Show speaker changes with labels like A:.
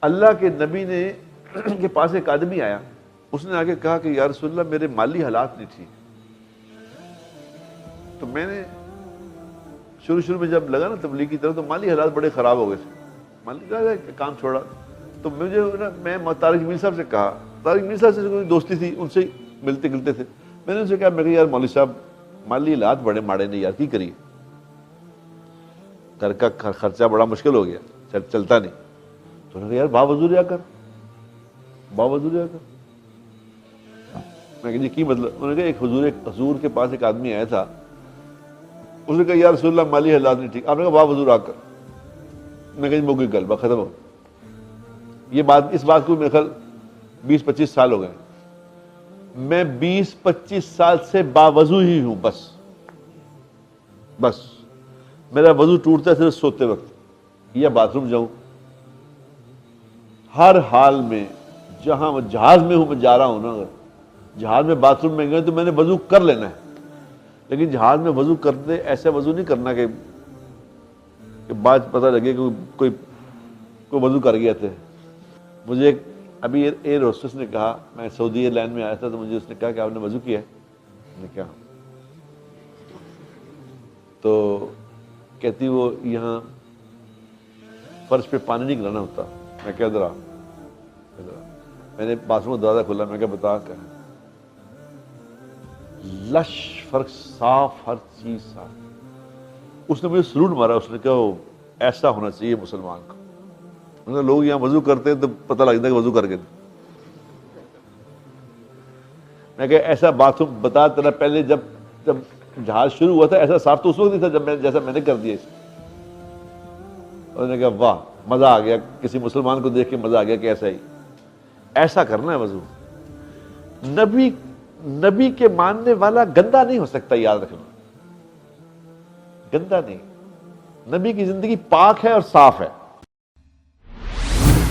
A: اللہ کے نبی نے کے پاس ایک آدمی آیا، اس نے آگے کہا کہ یا رسول اللہ میرے مالی حالات نہیں ٹھیک. تو میں نے شروع میں جب لگا نا تبلیغ کی طرف تو مالی حالات بڑے خراب ہو گئے تھے. مالی کام چھوڑا تو مجھے نا میں طارق میر صاحب سے کہا، طارق میر صاحب سے کوئی دوستی تھی، ان سے ملتے گلتے تھے. میں نے ان سے کہا، میں کہ یار مولوی صاحب مالی حالات بڑے ماڑے نہیں یار، کی کریے، گھر کا خرچہ بڑا مشکل ہو گیا، چلتا نہیں. تو انہوں نے کہا یار باوضو رہا کر، باوضو رہا کر. میں کہ جی کی مطلب؟ انہوں نے کہا ایک حضور کے پاس ایک آدمی آیا تھا، اس نے کہا یا رسول اللہ مالی حالات نہیں ٹھیک. آپ نے کہا باوضو رہا کر. میں کہا جی موقع گل بات ختم ہو. یہ بات اس بات کو میرے خیال 20-25 سال ہو گئے. میں 20-25 سال سے باوضو ہی ہوں. بس میرا وضو ٹوٹتا ہے صرف سوتے وقت یا باتھ روم جاؤں. ہر حال میں جہاں میں جہاز میں ہوں، میں جا رہا ہوں نا، اگر جہاز میں باتھ روم میں گئے تو میں نے وضو کر لینا ہے. لیکن جہاز میں وضو کرتے ایسے وضو نہیں کرنا کہ بعد پتہ لگے کہ کوئی وضو کر گیا تھے. مجھے ابھی ایئر ہوسٹس نے کہا، میں سعودی ایئر لائن میں آیا تھا تو مجھے اس نے کہا کہ آپ نے وضو کیا ہے؟ میں نے کہا. تو کہتی وہ یہاں فرش پہ پانی نہیں گرانا ہوتا. میں کہا ادھر آ. میں نے باتھ روم کا دروازہ کھولا، میں کہا بتا کیا. لش فرق، صاف، ہر چیز صاف. اس نے مجھے سلوٹ مارا. اس نے کہا ایسا ہونا چاہیے مسلمان کو. لوگ یہاں وضو کرتے ہیں تو پتہ لگتا ہے کہ وضو کر کے. میں کہ ایسا باتھ روم بتا تیرا پہلے جب جہاز شروع ہوا تھا ایسا صاف تو اس وقت نہیں تھا جب جیسا میں نے کر دیا اس. انہوں نے کہا واہ مزہ آ گیا، کسی مسلمان کو دیکھ کے مزہ آ گیا کہ ایسا ہی ایسا کرنا ہے وضو. نبی کے ماننے والا گندا نہیں ہو سکتا، یاد رکھنا، گندا نہیں. نبی کی زندگی پاک ہے اور صاف ہے.